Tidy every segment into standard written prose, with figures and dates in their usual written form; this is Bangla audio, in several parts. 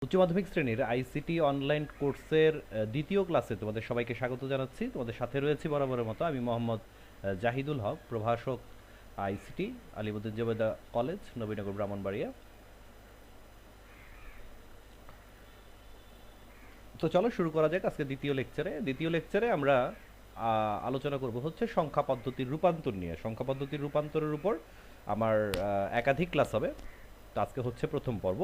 উচ্চ মাধ্যমিক শ্রেণীর আইসিটি অনলাইন কোর্সের দ্বিতীয় ক্লাসে তোমাদের সবাইকে স্বাগত জানাচ্ছি। তোমাদের সাথে রয়েছি বরাবরের মতো আমি মোহাম্মদ জাহিদুল হক, প্রভাষক আইসিটি, আলিমুদ্দিন জুবেদা কলেজ, নবীনগর, ব্রাহ্মণবাড়িয়া। তো চলো শুরু করা যাক আজকে দ্বিতীয় লেকচারে আমরা আলোচনা করব হচ্ছে সংখ্যা পদ্ধতির রূপান্তর নিয়ে। সংখ্যা পদ্ধতির রূপান্তরের উপর আমার একাধিক ক্লাস হবে। তো আজকে হচ্ছে প্রথম পর্ব।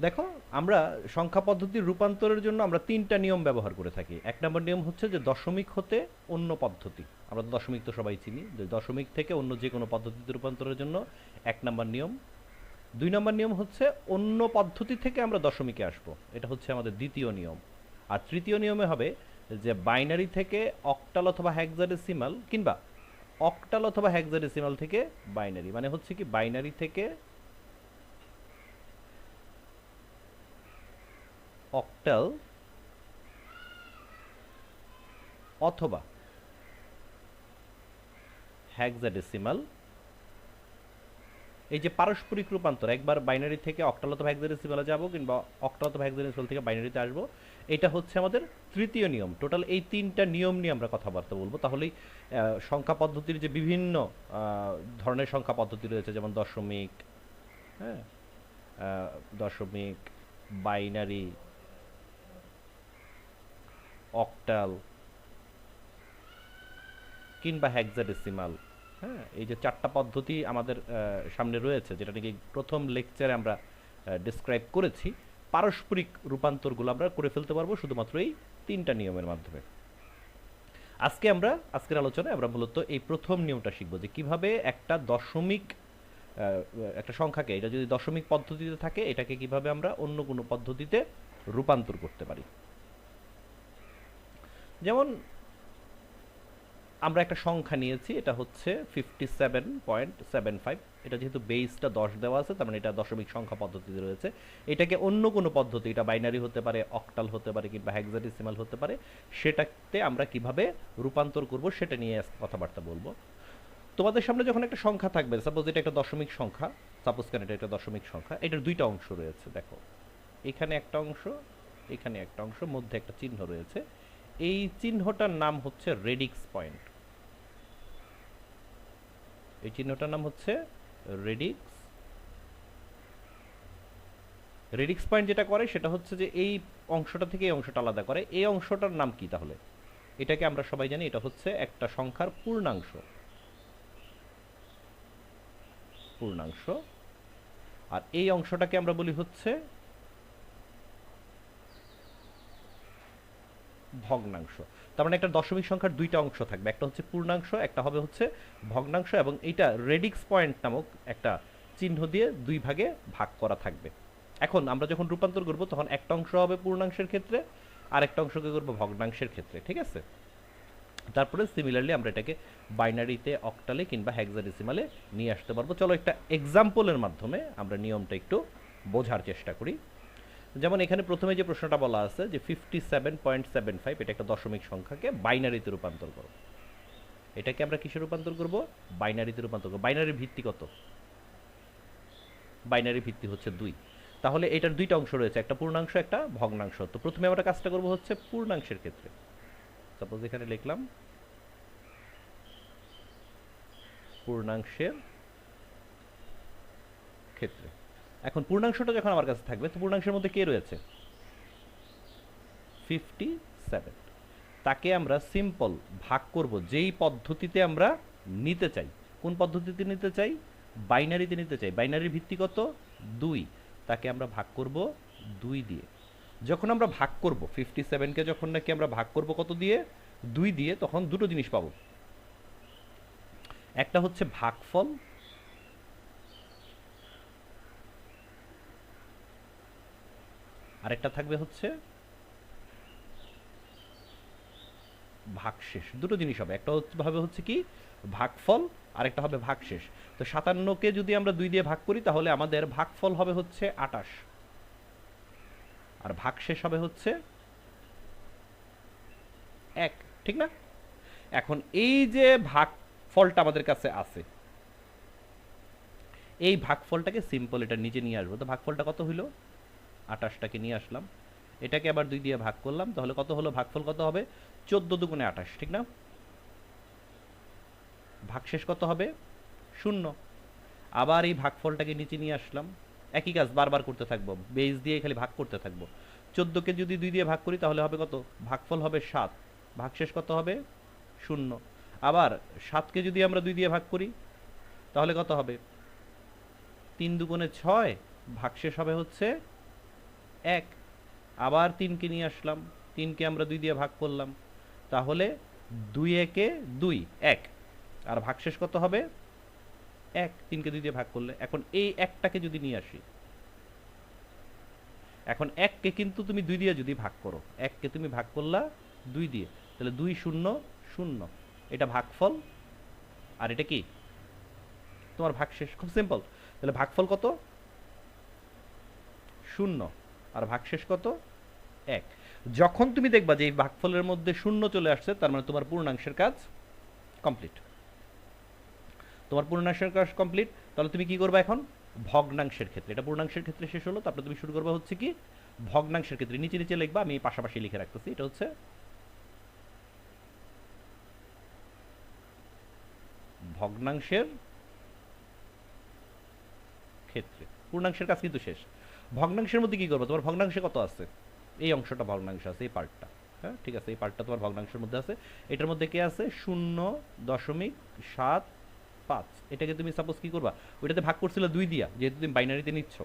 দেখো, আমরা সংখ্যা পদ্ধতির রূপান্তরের জন্য আমরা তিনটা নিয়ম ব্যবহার করে থাকি। এক নম্বর নিয়ম হচ্ছে যে দশমিক হতে অন্য পদ্ধতি। আমরা তো দশমিক তো সবাই চিনি, যে দশমিক থেকে অন্য যে কোনো পদ্ধতিতে রূপান্তরের জন্য এক নম্বর নিয়ম। দুই নম্বর নিয়ম হচ্ছে অন্য পদ্ধতি থেকে আমরা দশমিকে আসব, এটা হচ্ছে আমাদের দ্বিতীয় নিয়ম। আর তৃতীয় নিয়মে হবে যে বাইনারি থেকে অক্টাল অথবা হেক্সাডেসিমাল, কিংবা অক্টাল অথবা হেক্সাডেসিমাল থেকে বাইনারি, মানে হচ্ছে কি বাইনারি থেকে অক্টাল অথবা হেক্সাডেসিমাল। এই যে পারস্পরিক রূপান্তর, একবার বাইনারি থেকে অক্টাল অথবা হেক্সাডেসিমালে যাব, কিংবা অক্টাল অথবা হেক্সাডেসিমাল থেকে বাইনারিতে আসব, এটা হচ্ছে আমাদের তৃতীয় নিয়ম। টোটাল এই তিনটা নিয়ম নিয়ে আমরা কথাবার্তা বলবো। তাহলেই সংখ্যা পদ্ধতির যে বিভিন্ন ধরনের সংখ্যা পদ্ধতি রয়েছে, যেমন দশমিক, হ্যাঁ, দশমিক, বাইনারি, অক্টাল কিংবা হেক্সাডেসিমাল, হ্যাঁ, এই যে চারটা পদ্ধতি আমাদের সামনে রয়েছে, যেটা নাকি প্রথম লেকচারে আমরা ডিসক্রাইব করেছি, পারস্পরিক রূপান্তরগুলো আমরা করে ফেলতে পারবো শুধুমাত্র এই তিনটা নিয়মের মাধ্যমে। আজকের আলোচনায় আমরা মূলত এই প্রথম নিয়মটা শিখবো, যে কিভাবে একটা দশমিক একটা সংখ্যাকে, এটা যদি দশমিক পদ্ধতিতে থাকে, এটাকে কিভাবে আমরা অন্য কোনো পদ্ধতিতে রূপান্তর করতে পারি। যেমন আমরা একটা সংখ্যা নিয়েছি, এটা হচ্ছে 57.75। এটা যেহেতু বেসটা 10 দেওয়া আছে, তার মানে এটা দশমিক সংখ্যা পদ্ধতিতে রয়েছে। এটাকে অন্য কোনো পদ্ধতি, এটা বাইনারি হতে পারে, অক্টাল হতে পারে, কিংবা হেক্সাডেসিমাল হতে পারে, সেটাতে আমরা কিভাবে রূপান্তর করব সেটা নিয়ে আজকে কথাবার্তা বলবো। তোমাদের সামনে যখন একটা সংখ্যা থাকবে, সাপোজ এটা একটা দশমিক সংখ্যা, সাপোজ কেন এটা একটা দশমিক সংখ্যা, এটার দুইটা অংশ রয়েছে। দেখো, এখানে একটা অংশ, এখানে একটা অংশ, মধ্যে একটা চিহ্ন রয়েছে। এই চিহ্নটার নাম হচ্ছে রেডিক্স পয়েন্ট। এই চিহ্নটার নাম হচ্ছে রেডিক্স। রেডিক্স পয়েন্ট যেটা করে সেটা হচ্ছে যে এই অংশটা থেকে এই অংশটা আলাদা করে। এই অংশটার নাম কি তাহলে? এটাকে আমরা সবাই জানি, এটা হচ্ছে একটা সংখ্যার পূর্ণাংশ। পূর্ণাংশ। আর এই অংশটাকে আমরা বলি হচ্ছে ভগ্নাংশ। তার মানে একটা দশমিক সংখ্যার দুইটা অংশ থাকবে, একটা হচ্ছে পূর্ণাংশ, একটা হবে হচ্ছে ভগ্নাংশ, এবং এইটা রেডিক্স পয়েন্ট নামক একটা চিহ্ন দিয়ে দুই ভাগে ভাগ করা থাকবে। এখন আমরা যখন রূপান্তর করব, তখন একটা অংশ হবে পূর্ণাংশের ক্ষেত্রে, আর একটা অংশকে করবো ভগ্নাংশের ক্ষেত্রে, ঠিক আছে? তারপরে সিমিলারলি আমরা এটাকে বাইনারিতে, অক্টালে কিংবা হেক্সাডেসিমালে নিয়ে আসতে পারবো। চলো একটা এক্সাম্পলের মাধ্যমে আমরা নিয়মটা একটু বোঝার চেষ্টা করি। যেমন এখানে প্রথমে যে প্রশ্নটা বলা আছে যে 57.75, এটা একটা দশমিক সংখ্যাকে বাইনারিতে রূপান্তর করো। এটাকে আমরা কিসে রূপান্তর করব? বাইনারিতে রূপান্তর করব। বাইনারির ভিত্তি কত? বাইনারির ভিত্তি হচ্ছে 2। তাহলে এটার দুইটা অংশ রয়েছে, একটা পূর্ণাংশ, একটা ভগ্নাংশ। তো প্রথমে আমরা কাজটা করব হচ্ছে পূর্ণাংশের ক্ষেত্রে। সাপোজ এখানে লিখলাম পূর্ণাংশের ক্ষেত্রে। এখন পূর্ণাংশটা যখন আমার কাছে থাকবে, তো পূর্ণাংশের মধ্যে কে রয়েছে? 57। তাকে আমরা সিম্পল ভাগ করব যেই পদ্ধতিতে আমরা নিতে চাই। কোন পদ্ধতিতে নিতে চাই? বাইনারিতে নিতে চাই। বাইনারির ভিত্তি কত? 2। তাকে আমরা ভাগ করব 2 দিয়ে। যখন আমরা ভাগ করব 57কে, যখন নাকি আমরা ভাগ করব কত দিয়ে? 2 দিয়ে, তখন দুটো জিনিস পাবো। একটা হচ্ছে ভাগফল, আরেকটা থাকবে হচ্ছে ভাগশেষ। দুটো জিনিস হবে, একটা হবে হচ্ছে কি ভাগফল, আরেকটা হবে ভাগশেষ। তো 57কে যদি আমরা 2 দিয়ে ভাগ করি, তাহলে আমাদের ভাগফল হবে হচ্ছে 28, আর ভাগশেষ হবে হচ্ছে 1, ঠিক না? এখন এই যে ভাগফলটা আমাদের কাছে আছে, এই ভাগফলটাকে সিম্পল এটার নিচে নিয়ে আসবো। তো ভাগফলটা কত হইল? 28টাকে নিয়ে আসলাম, এটাকে আবার 2 দিয়ে ভাগ করলাম, তাহলে কত হলো? ভাগফল কত হবে? 14 দুগুণে 28, ঠিক না? ভাগশেষ কত হবে? 0। আবার এই ভাগফলটাকে নিচে নিয়ে আসলাম, একই কাজ বারবার করতে থাকবো, বেস দিয়ে খালি ভাগ করতে থাকবো। 14কে যদি 2 দিয়ে ভাগ করি তাহলে হবে কত? ভাগফল হবে 7, ভাগশেষ কত হবে? 0। আবার 7কে যদি আমরা 2 দিয়ে ভাগ করি তাহলে কত হবে? 3 দুগুণে 6, ভাগশেষ হবে হচ্ছে 1। আবার 3কে নিয়ে আসলাম, 3কে আমরা 2 দিয়ে ভাগ করলাম, তাহলে 2 একে 2, 1। আর ভাগশেষ কত হবে? 1। 3কে 2 দিয়ে ভাগ করলে, এখন এই 1টাকে যদি নিয়ে আসি, এখন 1কে কিন্তু তুমি 2 দিয়ে যদি ভাগ করো, 1কে তুমি ভাগ করলা 2 দিয়ে, তাহলে 2 0 0, এটা ভাগফল। আর এটা কি? তোমার ভাগশেষ। খুব সিম্পল। তাহলে ভাগফল কত? 0। আর ভাগশেষ কত? 1। যখন তুমি দেখবা যে এই ভাগফলের মধ্যে 0 চলে আসছে, তার মানে তোমার পূর্ণাংশের কাজ কমপ্লিট। তোমার পূর্ণাংশের কাজ কমপ্লিট। তাহলে তুমি কি করবে এখন? ভগ্নাংশের ক্ষেত্রে, এটা পূর্ণাংশের ক্ষেত্রে শেষ হলো, তারপরে তুমি শুরু করবে হচ্ছে কি ভগ্নাংশের ক্ষেত্রে। নিচে নিচে লিখবা, আমি পাশাপাশি লিখে রাখতেছি। এটা হচ্ছে ভগ্নাংশের ক্ষেত্রে। পূর্ণাংশের কাজ কিন্তু শেষ। ভগ্নাংশের মধ্যে কি করবে? তোমার ভগ্নাংশে কত আছে? এই অংশটা ভগ্নাংশ আছে, এই পার্টটা। হ্যাঁ, ঠিক আছে, এই পার্টটা তোমার ভগ্নাংশের মধ্যে আছে। এটার মধ্যে কে আছে? 0.75। এটাকে তুমি সাপোজ কি করবা? ওইটাতে ভাগ করছিল 2 দিয়া, যেহেতু তুমি বাইনারিতে নিচ্ছ,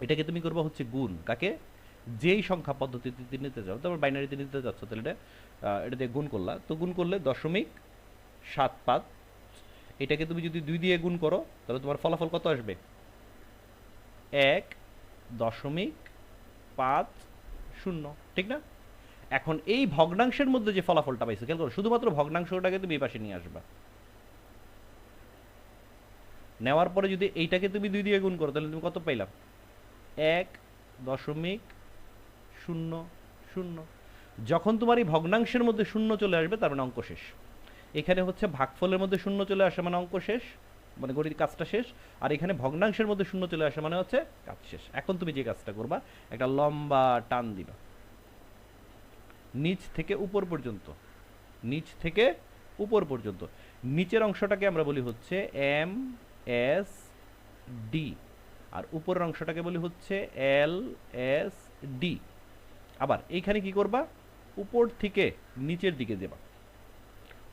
এটাকে তুমি করবা হচ্ছে গুণ। কাকে? যেই সংখ্যা পদ্ধতিতে নিতে চাও, তারপর বাইনারিতে নিতে চাচ্ছ, তাহলে এটা দিয়ে গুণ করলা, তো গুণ করলে 0.75। এটাকে তুমি যদি 2 দিয়ে গুণ করো তাহলে তোমার ফলাফল কত আসবে? 1.50, ঠিক না? এখন এই ভগ্নাংশের মধ্যে যে ফলাফলটা পাইছো, খেয়াল করো, শুধুমাত্র ভগ্নাংশটাকে তুমি এই পাশে নিয়ে আসবা। নেওয়ার পরে যদি এইটাকে তুমি 2 দিয়ে গুণ করো তাহলে তুমি কত পাইলাম? 1.00। যখন তোমার এই ভগ্নাংশের মধ্যে 0 চলে আসবে তার মানে অঙ্ক শেষ। এখানে হচ্ছে ভাগফলের মধ্যে 0 চলে আসে মানে অঙ্ক শেষ, মানে গণিত কাজটা শেষ। আর এখানে ভগ্নাংশের মধ্যে 0 চলে আসে মানে হচ্ছে কাজ শেষ। এখন তুমি যে কাজটা করবা, একটা লম্বা টান দিবা নিচ থেকে উপর পর্যন্ত, নিচ থেকে উপর পর্যন্ত। নিচের অংশটাকে আমরা বলি হচ্ছে এম এস ডি, আর উপরের অংশটাকে বলি হচ্ছে এল এস ডি। আবার এইখানে কি করবা? উপর থেকে নিচের দিকে দেবা।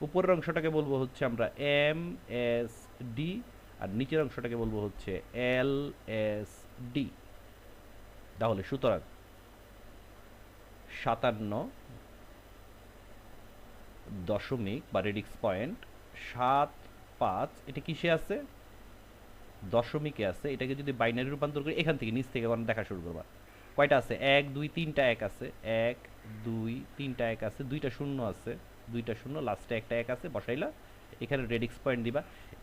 উপরের অংশটাকে বলবো হচ্ছে আমরা এম এস ডি, আর নিচের অংশটাকে বলবো হচ্ছে এল এস ডি। তাহলে সুতরাং 57 বা রেডিক্স পয়েন্ট 75, এটা কিসে আছে? দশমিকে আছে। এটাকে যদি বাইনারি রূপান্তর করি, এখান থেকে নিচ থেকে দেখা শুরু করবা। কয়টা আছে? 1 2 3টা 1 আছে, 1 2 3টা 1 আছে, 2টা 0 আছে, 2টা 0, লাস্টে একটা 1 আছে, বসাইলা। এখানে রেডিক্স পয়েন্ট দিবা।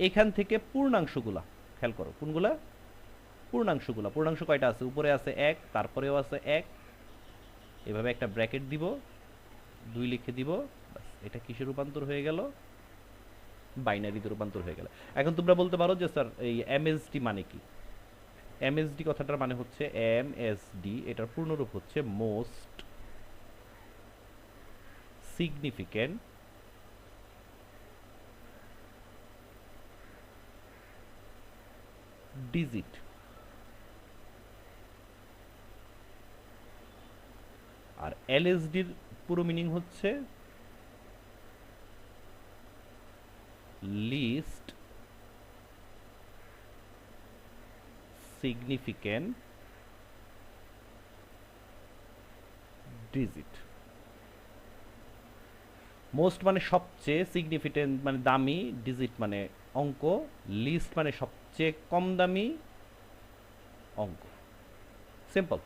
এখান থেকে পূর্ণাংশগুলা খেয়াল করো, কোনগুলা? পূর্ণাংশগুলা। পূর্ণাংশ কয়টা আছে? উপরে আছে 1, তারপরেও আছে 1, এভাবে একটা ব্র্যাকেট দিব, 2 লিখে দিব। বাস, এটা কিসে রূপান্তর হয়ে গেল? বাইনারিতে রূপান্তর হয়ে গেল। এখন তোমরা বলতে পারো যে স্যার এই এমএসডি মানে কি? এমএসডি কথাটার মানে হচ্ছে এমএসডি, এটার পূর্ণরূপ হচ্ছে মোস্ট সিগনিফিক্যান্ট ডিজিট। আর এলএসডির পুরো মিনিং হচ্ছে লিস্ট সিগনিফিক্যান্ট ডিজিট। মোস্ট মানে সবচেয়ে, সিগনিফিক্যান্ট মানে দামি, ডিজিট মানে অঙ্ক, লিস্ট মানে সবচেয়ে কম দামি অঙ্ক। সিম্পল।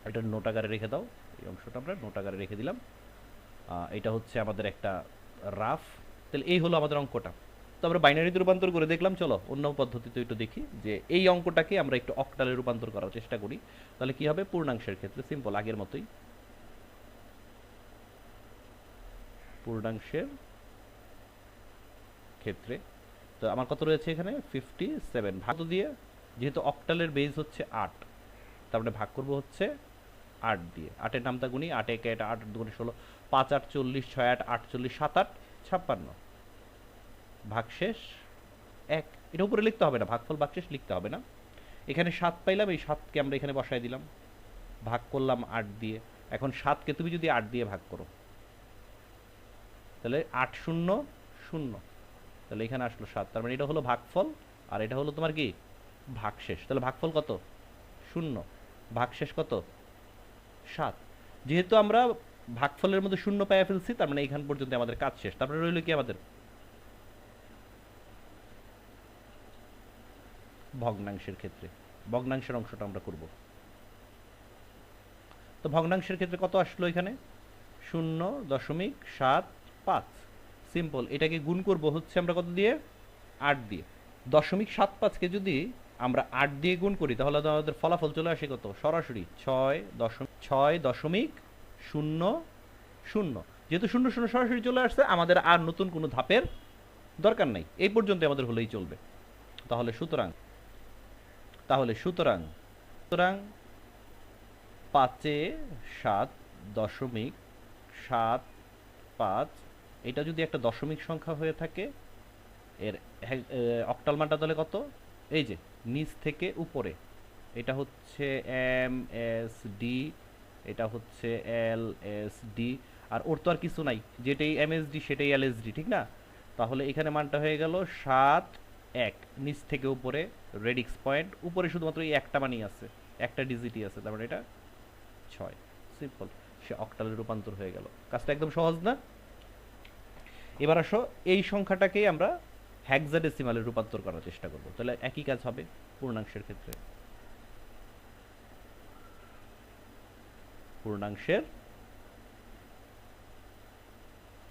এটা নোট আকারে রেখে দাও, এই অংশটা আমরা নোট আকারে রেখে দিলাম। এটা হচ্ছে আমাদের একটা রাফ। তাহলে এই হলো আমাদের অঙ্কটা। তো আমরা বাইনারিতে রূপান্তর করে দেখলাম। চলো অন্য পদ্ধতিতে একটু দেখি যে এই অঙ্কটাকে আমরা একটু অক্টালে রূপান্তর করার চেষ্টা করি। তাহলে কি হবে? পূর্ণাংশের ক্ষেত্রে সিম্পল, আগের মতোই। পূর্ণাংশের ক্ষেত্রে তো আমার কত রয়েছে এখানে 57 ভাগ কত দিয়ে, যেহেতু অক্টালের বেজ হচ্ছে 8, তার মানে ভাগ করব হচ্ছে 8 দিয়ে। 8-এর নামটা গুনি, 8 একে এটা 8 দুগুণে 16, 5 8 40, 6 8 48, 7 8 56, ভাগশেষ 1। এটা উপরে লিখতে হবে না, ভাগফল ভাগশেষ লিখতে হবে না। এখানে 7 পাইলাম, এই 7কে আমরা এখানে বসায় দিলাম, ভাগ করলাম 8 দিয়ে। এখন 7কে তুমি যদি 8 দিয়ে ভাগ করো তাহলে 8 0 0, তাহলে এখানে আসলো 7, তার মানে এটা হলো ভাগফল আর এটা হলো তোমার কি ভাগশেষ। তাহলে ভাগফল কত 0, ভাগশেষ কত 7। যেহেতু আমরা ভাগফলের মধ্যে 0 পাইয়া ফেলছি, তার মানে এখান পর্যন্ত আমাদের কাজ শেষ। তারপরে রইল কি আমাদের ভগ্নাংশের ক্ষেত্রে, ভগ্নাংশের অংশটা আমরা করব। তো ভগ্নাংশের ক্ষেত্রে কত আসলো এখানে 0.75, সিম্পল। এটাকে গুণ করব হচ্ছে আমরা কত দিয়ে 8 দিয়ে। 0.75কে যদি আমরা 8 দিয়ে গুণ করি তাহলে তো আমাদের ফলাফল চলে আসে কত সরাসরি 6.00। যেহেতু 0 0 সরাসরি চলে আসছে, আমাদের আর নতুন কোনো ধাপের দরকার নাই, এই পর্যন্ত আমাদের হলেই চলবে। তাহলে সুতরাং 5.7.75, এটা যদি একটা দশমিক সংখ্যা হয়ে থাকে, এর অক্টাল মানটা তাহলে কত, এই যে নিচ থেকে উপরে, এটা হচ্ছে MSD, এটা হচ্ছে LSD, আর ওর তো আর কিছু নাই, যেটাই MSD সেটাই LSD, ঠিক না? তাহলে এখানে মানটা হয়ে গেল 7.1, নিচ থেকে উপরে রেডিক্স পয়েন্ট, উপরে শুধুমাত্র এই একটা মানই আছে, একটা ডিজিটই আছে, তার মানে এটা 6। সিম্পল, সে অক্টালে রূপান্তর হয়ে গেল। কাজটা একদম সহজ না? এবার আসো এই সংখ্যাটাকেই আমরা হেক্সাডেসিমালে রূপান্তর করার চেষ্টা করব। তাহলে একই কাজ হবে পূর্ণাংশের ক্ষেত্রে। পূর্ণাংশের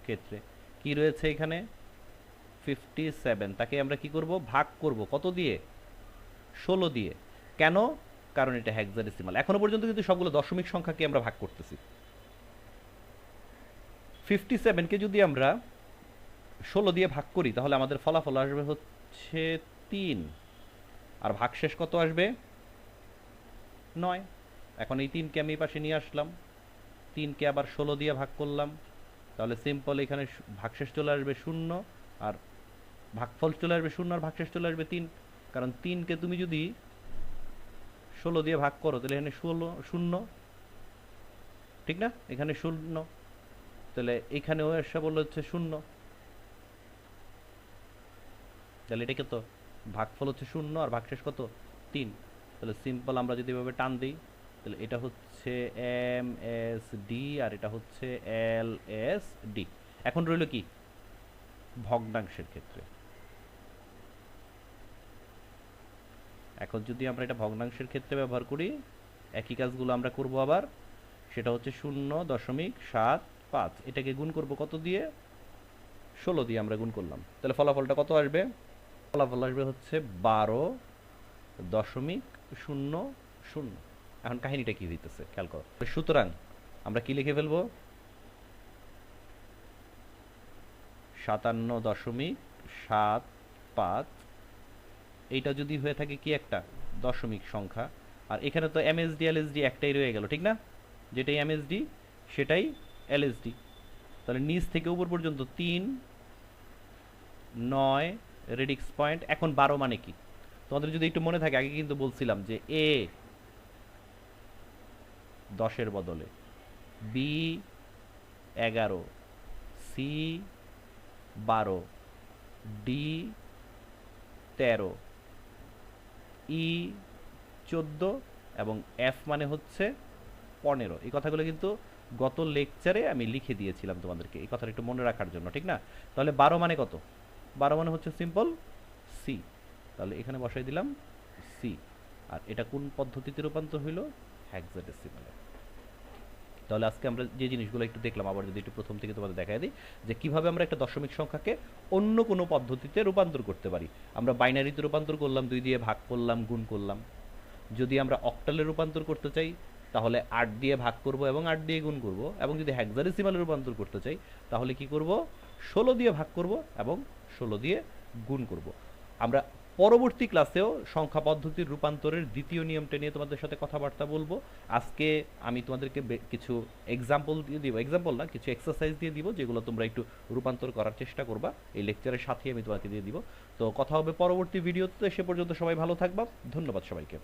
ক্ষেত্রে কি রয়েছে এখানে 57, তাকে আমরা কি করব ভাগ করব কত দিয়ে 16 দিয়ে। কেন? কারণ এটা হেক্সাডেসিমাল। এখনো পর্যন্ত কিন্তু সবগুলো দশমিক সংখ্যাকে আমরা ভাগ করতেছি। 57কে যদি আমরা 16 দিয়ে ভাগ করি তাহলে আমাদের ফলাফল আসবে হচ্ছে 3, আর ভাগশেষ কত আসবে 9। এখন এই 3কে আমি এই পাশে নিয়ে আসলাম, 3কে আবার 16 দিয়ে ভাগ করলাম, তাহলে সিম্পল এখানে ভাগশেষ চলে আসবে 0, আর ভাগফল চলে আসবে 0, আর ভাগশেষ চলে আসবে 3। কারণ 3কে তুমি যদি 16 দিয়ে ভাগ করো তাহলে এখানে 16 0, ঠিক না? এখানে 0, তাহলে এখানেও এসে বললো হচ্ছে 0, তাহলে এটা কত ভাগফল হচ্ছে 0 আর ভাগশেষ কত 3। তাহলে সিম্পল আমরা যদি এভাবে টান দিই তাহলে এটা হচ্ছে MSD আর এটা হচ্ছে LSD। এখন রইল কি ভগ্নাংশের ক্ষেত্রে। এখন যদি আমরা এটা ভগ্নাংশের ক্ষেত্রে ব্যবহার করি, একই কাজগুলো আমরা করব আবার। সেটা হচ্ছে 0.75, এটাকে গুণ করব কত দিয়ে 16 দিয়ে আমরা গুণ করলাম, তাহলে ফলাফলটা কত আসবে? ফলাফল আসবে হচ্ছে 12.00। এখন কাহিনীটা কি হইতেছে খেয়াল করো। সুতরাং আমরা কি লিখে ফেলবো 57.75। এইটা যদি হয়ে থাকে কি একটা দশমিক সংখ্যা, আর এখানে তো MSD LSD একটাই রয়ে গেল, ঠিক না? যেটাই MSD সেটাই LSD। তাহলে নিচ থেকে উপর পর্যন্ত 3 9 রেডিক্স পয়েন্ট। এখন 12 মানে কি তোমাদের যদি একটু মনে থাকে, আগে কিন্তু বলছিলাম যে A 10-এর বদলে, B 11, C 12, D 13, E 14 এবং F মানে হচ্ছে 15। এই কথাগুলো কিন্তু গত লেকচারে আমি লিখে দিয়েছিলাম তোমাদেরকে, এই কথাটা একটু মনে রাখার জন্য, ঠিক না? তাহলে 12 মানে কত? 12 মানে হচ্ছে সিম্পল C, তাহলে এখানে বসাই দিলাম C। আর এটা কোন পদ্ধতিতে রূপান্তর হইল? হেক্সাডেসিমালে। তাহলে আজকে আমরা যে জিনিসগুলো একটু দেখলাম, আবার যদি একটু প্রথম থেকে তোমাদের দেখাই দিই যে কিভাবে আমরা একটা দশমিক সংখ্যাকে অন্য কোনো পদ্ধতিতে রূপান্তর করতে পারি। আমরা বাইনারিতে রূপান্তর করলাম, 2 দিয়ে ভাগ করলাম, গুণ করলাম। যদি আমরা অক্টালে রূপান্তর করতে চাই তাহলে 8 দিয়ে ভাগ করব এবং 8 দিয়ে গুণ করব, এবং যদি হেক্সাডেসিমালে রূপান্তর করতে চাই তাহলে কি করব 16 দিয়ে ভাগ করব এবং 16 দিয়ে গুণ করব। আমরা পরবর্তী ক্লাসেও সংখ্যা পদ্ধতির রূপান্তরের দ্বিতীয় নিয়মটা নিয়ে তোমাদের সাথে কথাবার্তা বলবো। আজকে আমি তোমাদেরকে কিছু এক্সাম্পল দিয়ে দিব, এক্সাম্পল না, কিছু এক্সারসাইজ দিয়ে দিব যেগুলো তোমরা একটু রূপান্তর করার চেষ্টা করবা। এই লেকচারের সাথেই আমি তোমাকে দিয়ে দিব। তো কথা হবে পরবর্তী ভিডিওতে, সে পর্যন্ত সবাই ভালো থাকবা। ধন্যবাদ সবাইকে।